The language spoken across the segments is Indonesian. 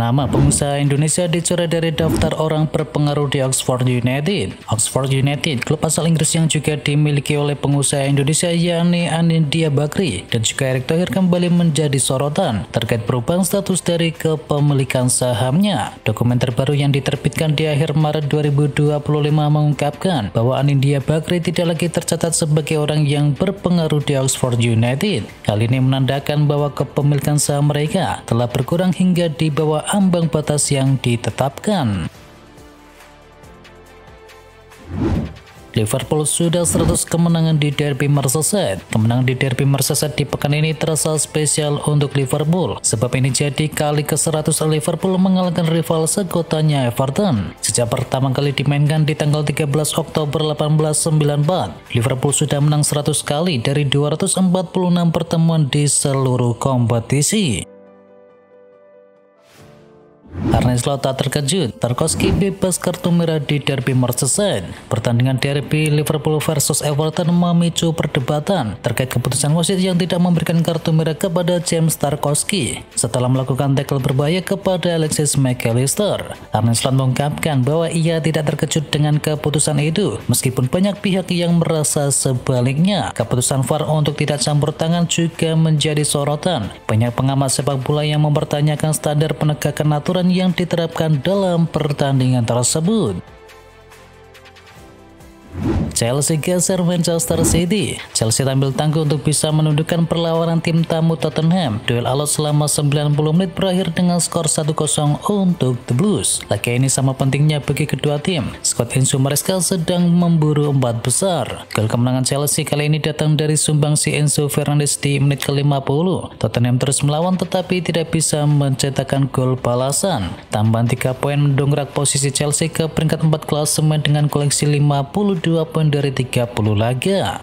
Nama pengusaha Indonesia dicoret dari daftar orang berpengaruh di Oxford United. Oxford United, klub asal Inggris yang juga dimiliki oleh pengusaha Indonesia yakni Anindya Bakri dan juga Erick Thohir kembali menjadi sorotan terkait perubahan status dari kepemilikan sahamnya. Dokumen terbaru yang diterbitkan di akhir Maret 2025 mengungkapkan bahwa Anindya Bakri tidak lagi tercatat sebagai orang yang berpengaruh di Oxford United. Hal ini menandakan bahwa kepemilikan saham mereka telah berkurang hingga di bawah ambang batas yang ditetapkan. Liverpool sudah 100 kemenangan di Derby Merseyside. Kemenangan di Derby Merseyside di pekan ini terasa spesial untuk Liverpool, sebab ini jadi kali ke-100 Liverpool mengalahkan rival sekotanya Everton. Sejak pertama kali dimainkan di tanggal 13 Oktober 1894, Liverpool sudah menang 100 kali dari 246 pertemuan di seluruh kompetisi. Arne Slot tak terkejut, Tarkowski bebas kartu merah di Derby Merseyside. Pertandingan derby Liverpool versus Everton memicu perdebatan terkait keputusan wasit yang tidak memberikan kartu merah kepada James Tarkowski setelah melakukan tackle berbahaya kepada Alexis McAllister. Arne Slot mengungkapkan bahwa ia tidak terkejut dengan keputusan itu, meskipun banyak pihak yang merasa sebaliknya. Keputusan VAR untuk tidak campur tangan juga menjadi sorotan. Banyak pengamat sepak bola yang mempertanyakan standar penegakan aturan yang diterapkan dalam pertandingan tersebut. Chelsea geser Manchester City. Chelsea tampil tangguh untuk bisa menundukkan perlawanan tim tamu Tottenham. Duel alot selama 90 menit berakhir dengan skor 1-0 untuk The Blues. Laga ini sama pentingnya bagi kedua tim. Skuad Enzo Maresca sedang memburu 4 besar. Gol kemenangan Chelsea kali ini datang dari sumbangsi Enzo Fernandez di menit ke-50. Tottenham terus melawan tetapi tidak bisa mencetakkan gol balasan. Tambahan 3 poin mendongkrak posisi Chelsea ke peringkat 4 klasemen dengan koleksi 52 poin dari 30 laga.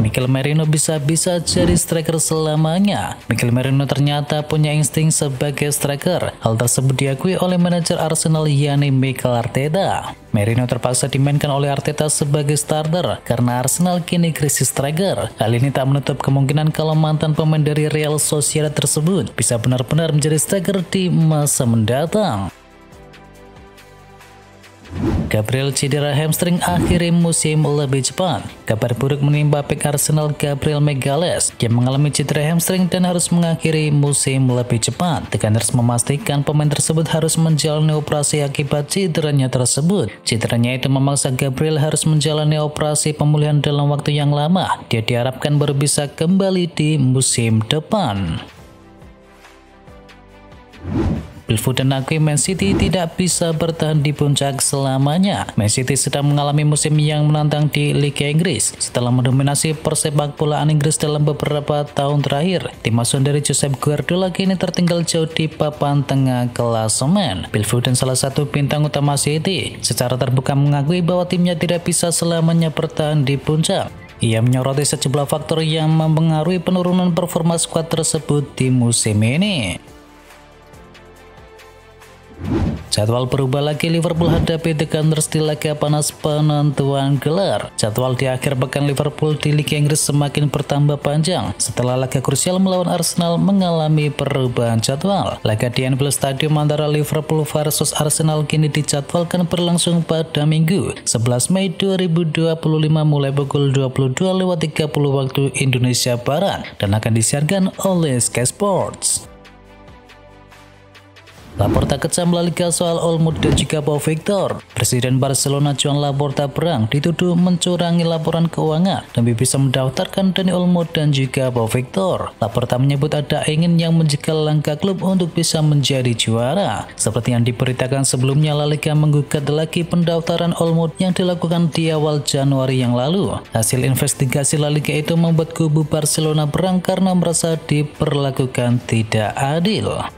Mikel Merino bisa-bisa jadi striker selamanya. Mikel Merino ternyata punya insting sebagai striker. Hal tersebut diakui oleh manajer Arsenal yakni Mikel Arteta. Merino terpaksa dimainkan oleh Arteta sebagai starter karena Arsenal kini krisis striker. Hal ini tak menutup kemungkinan kalau mantan pemain dari Real Sociedad tersebut bisa benar-benar menjadi striker di masa mendatang. Gabriel cedera hamstring akhiri musim lebih cepat. Kabar buruk menimpa bek Arsenal Gabriel Magalhaes yang mengalami cedera hamstring dan harus mengakhiri musim lebih cepat. The Gunners memastikan pemain tersebut harus menjalani operasi akibat cederanya tersebut. Cederanya itu memaksa Gabriel harus menjalani operasi pemulihan dalam waktu yang lama. Dia diharapkan baru bisa kembali di musim depan. Phil Foden akui Man City tidak bisa bertahan di puncak selamanya. Man City sedang mengalami musim yang menantang di Liga Inggris. Setelah mendominasi persepak bolaan Inggris dalam beberapa tahun terakhir, tim asuhan dari Josep Guardiola kini tertinggal jauh di papan tengah klasemen. Phil Foden, salah satu bintang utama City, secara terbuka mengakui bahwa timnya tidak bisa selamanya bertahan di puncak. Ia menyoroti sejumlah faktor yang mempengaruhi penurunan performa skuad tersebut di musim ini. Jadwal berubah lagi, Liverpool hadapi The Gunners di laga panas penentuan gelar. Jadwal di akhir pekan Liverpool di Liga Inggris semakin bertambah panjang setelah laga krusial melawan Arsenal mengalami perubahan jadwal. Laga di Anfield Stadium antara Liverpool versus Arsenal kini dijadwalkan berlangsung pada Minggu 11 Mei 2025 mulai pukul 22.30 waktu Indonesia Barat dan akan disiarkan oleh Sky Sports. Laporta kecam La Liga soal Olmo dan juga Pau Victor. Presiden Barcelona Joan Laporta Berang dituduh mencurangi laporan keuangan demi bisa mendaftarkan Dani Olmo dan juga Pau Victor. Laporta menyebut ada ingin yang menjegal langkah klub untuk bisa menjadi juara. Seperti yang diberitakan sebelumnya, La Liga menggugat lagi pendaftaran Olmo yang dilakukan di awal Januari yang lalu. Hasil investigasi La Liga itu membuat kubu Barcelona Berang karena merasa diperlakukan tidak adil.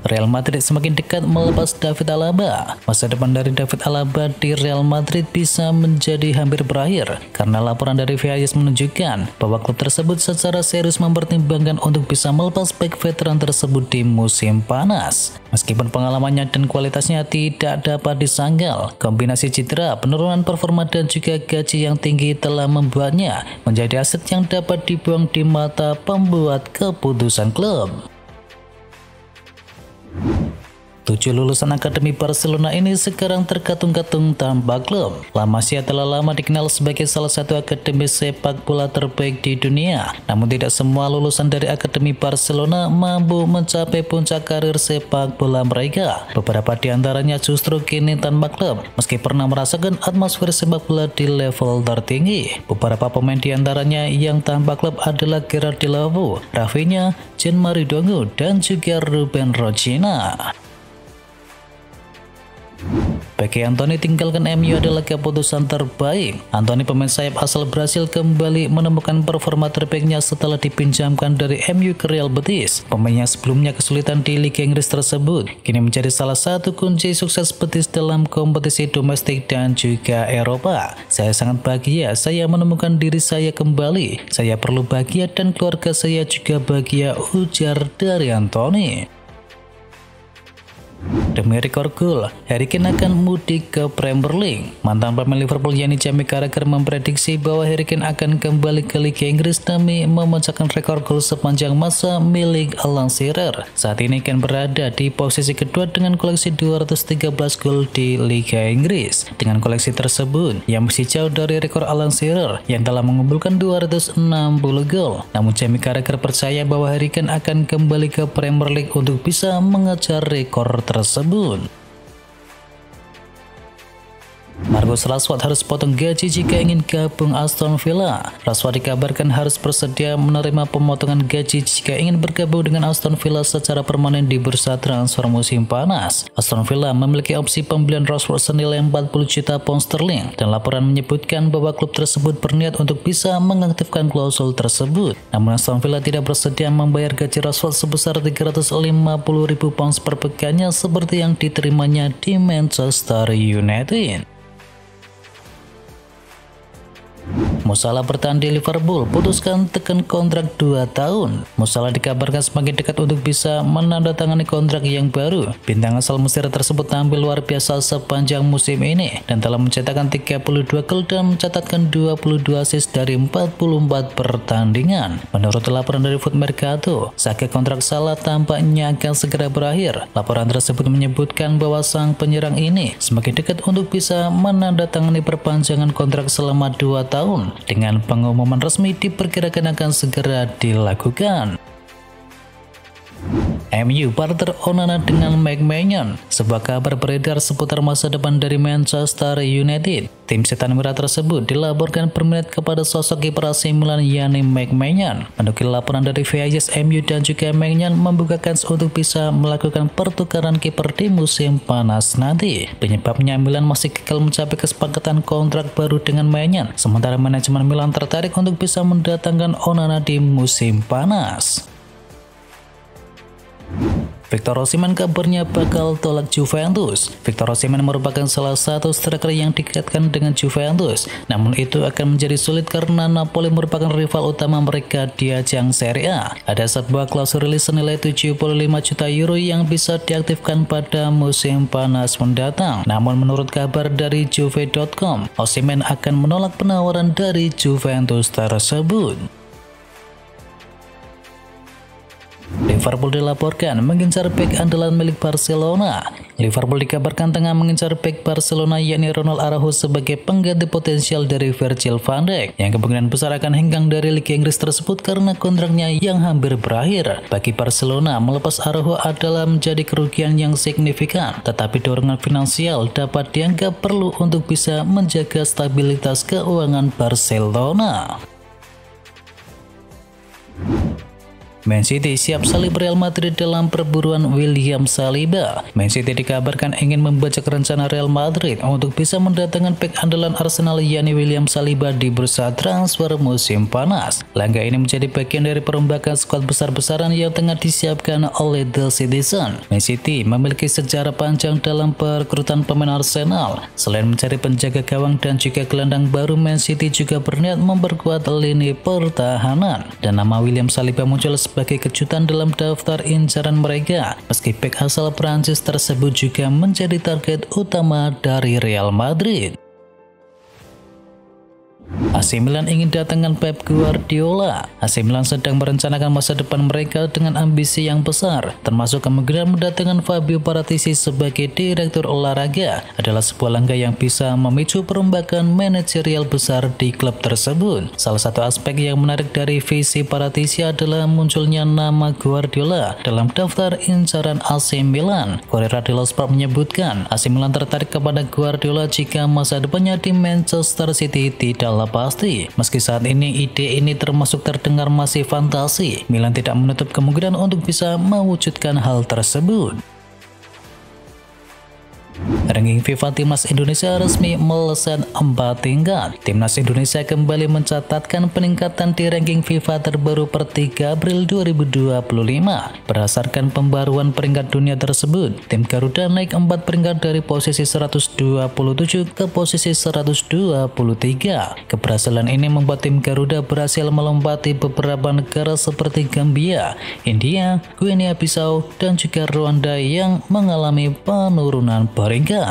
Real Madrid semakin dekat melepas David Alaba. Masa depan dari David Alaba di Real Madrid bisa menjadi hampir berakhir karena laporan dari Viayes menunjukkan bahwa klub tersebut secara serius mempertimbangkan untuk bisa melepas bek veteran tersebut di musim panas. Meskipun pengalamannya dan kualitasnya tidak dapat disangkal, kombinasi cedera, penurunan performa dan juga gaji yang tinggi telah membuatnya menjadi aset yang dapat dibuang di mata pembuat keputusan klub. 7 lulusan Akademi Barcelona ini sekarang terkatung-katung tanpa klub. La Masia telah lama dikenal sebagai salah satu akademi sepak bola terbaik di dunia. Namun tidak semua lulusan dari Akademi Barcelona mampu mencapai puncak karir sepak bola mereka. Beberapa di antaranya justru kini tanpa klub, meski pernah merasakan atmosfer sepak bola di level tertinggi. Beberapa pemain di antaranya yang tanpa klub adalah Gerard Deulofeu, Rafinha, Jean-Marie Dongo, dan juga Ruben Rocina. Bagi Anthony, tinggalkan MU adalah keputusan terbaik. Anthony, pemain sayap asal Brasil, kembali menemukan performa terbaiknya setelah dipinjamkan dari MU ke Real Betis. Pemain yang sebelumnya kesulitan di Liga Inggris tersebut kini menjadi salah satu kunci sukses Betis dalam kompetisi domestik dan juga Eropa. Saya sangat bahagia, saya menemukan diri saya kembali. Saya perlu bahagia dan keluarga saya juga bahagia, ujar dari Anthony. Demi rekor gol, Harry Kane akan mudik ke Premier League. Mantan pemain Liverpool yakni Jamie Carragher memprediksi bahwa Harry Kane akan kembali ke Liga Inggris demi memecahkan rekor gol sepanjang masa milik Alan Shearer. Saat ini Kane berada di posisi kedua dengan koleksi 213 gol di Liga Inggris. Dengan koleksi tersebut, ia masih jauh dari rekor Alan Shearer yang telah mengumpulkan 260 gol. Namun Jamie Carragher percaya bahwa Harry Kane akan kembali ke Premier League untuk bisa mengejar rekor tersebut. Marcus Rashford harus potong gaji jika ingin gabung Aston Villa. Rashford dikabarkan harus bersedia menerima pemotongan gaji jika ingin bergabung dengan Aston Villa secara permanen di bursa transfer musim panas. Aston Villa memiliki opsi pembelian Rashford senilai 40 juta pound sterling dan laporan menyebutkan bahwa klub tersebut berniat untuk bisa mengaktifkan klausul tersebut. Namun Aston Villa tidak bersedia membayar gaji Rashford sebesar 350.000 pounds per pekannya seperti yang diterimanya di Manchester United. Mo Salah bertahan di Liverpool, putuskan tekan kontrak 2 tahun. Mo Salah dikabarkan semakin dekat untuk bisa menandatangani kontrak yang baru. Bintang asal Mesir tersebut tampil luar biasa sepanjang musim ini dan telah mencetakkan 32 gol dan mencatatkan 22 assist dari 44 pertandingan. Menurut laporan dari Foot Mercato, saga kontrak Salah tampaknya akan segera berakhir. Laporan tersebut menyebutkan bahwa sang penyerang ini semakin dekat untuk bisa menandatangani perpanjangan kontrak selama 2 tahun. Dengan pengumuman resmi diperkirakan akan segera dilakukan. MU barter Onana dengan McMahon. Sebuah kabar beredar seputar masa depan dari Manchester United. Tim setan merah tersebut dilaporkan berminat kepada sosok kiper AC Milan yakni McMahon. Menukil laporan dari Viayes, MU dan juga McMahon membuka kans untuk bisa melakukan pertukaran kiper di musim panas nanti. Penyebabnya Milan masih gagal mencapai kesepakatan kontrak baru dengan McMahon, sementara manajemen Milan tertarik untuk bisa mendatangkan Onana di musim panas. Victor Osimhen kabarnya bakal tolak Juventus. Victor Osimhen merupakan salah satu striker yang dikaitkan dengan Juventus. Namun itu akan menjadi sulit karena Napoli merupakan rival utama mereka di ajang Serie A. Ada sebuah klausul rilis senilai 75 juta euro yang bisa diaktifkan pada musim panas mendatang. Namun menurut kabar dari Juve.com, Osimhen akan menolak penawaran dari Juventus tersebut. Liverpool dilaporkan mengincar bek andalan milik Barcelona. Liverpool dikabarkan tengah mengincar bek Barcelona yakni Ronald Araujo sebagai pengganti potensial dari Virgil van Dijk yang kemungkinan besar akan hengkang dari Liga Inggris tersebut karena kontraknya yang hampir berakhir. Bagi Barcelona, melepas Araujo adalah menjadi kerugian yang signifikan, tetapi dorongan finansial dapat dianggap perlu untuk bisa menjaga stabilitas keuangan Barcelona. Man City siap salib Real Madrid dalam perburuan William Saliba. Man City dikabarkan ingin membajak rencana Real Madrid untuk bisa mendatangkan bek andalan Arsenal yakni William Saliba di bursa transfer musim panas. Langkah ini menjadi bagian dari perombakan skuad besar-besaran yang tengah disiapkan oleh The Citizen. Man City memiliki sejarah panjang dalam perekrutan pemain Arsenal. Selain mencari penjaga gawang dan juga gelandang baru, Man City juga berniat memperkuat lini pertahanan. Dan nama William Saliba muncul sebagai kejutan dalam daftar incaran mereka, meski bek asal Prancis tersebut juga menjadi target utama dari Real Madrid. AC Milan ingin datangkan Pep Guardiola. AC Milan sedang merencanakan masa depan mereka dengan ambisi yang besar, termasuk kemungkinan mendatangkan Fabio Paratici sebagai direktur olahraga adalah sebuah langkah yang bisa memicu perombakan manajerial besar di klub tersebut. Salah satu aspek yang menarik dari visi Paratici adalah munculnya nama Guardiola dalam daftar incaran AC Milan. Corriere dello Sport menyebutkan AC Milan tertarik kepada Guardiola jika masa depannya di Manchester City tidaklah pasti. Meski saat ini ide ini termasuk terdengar masih fantasi, Milan tidak menutup kemungkinan untuk bisa mewujudkan hal tersebut. Ranking FIFA Timnas Indonesia resmi melesat 4 tingkat. Timnas Indonesia kembali mencatatkan peningkatan di ranking FIFA terbaru per 3 April 2025. Berdasarkan pembaruan peringkat dunia tersebut, tim Garuda naik 4 peringkat dari posisi 127 ke posisi 123. Keberhasilan ini membuat tim Garuda berhasil melompati beberapa negara seperti Gambia, India, Guinea Bissau, dan juga Rwanda yang mengalami penurunan peringkat.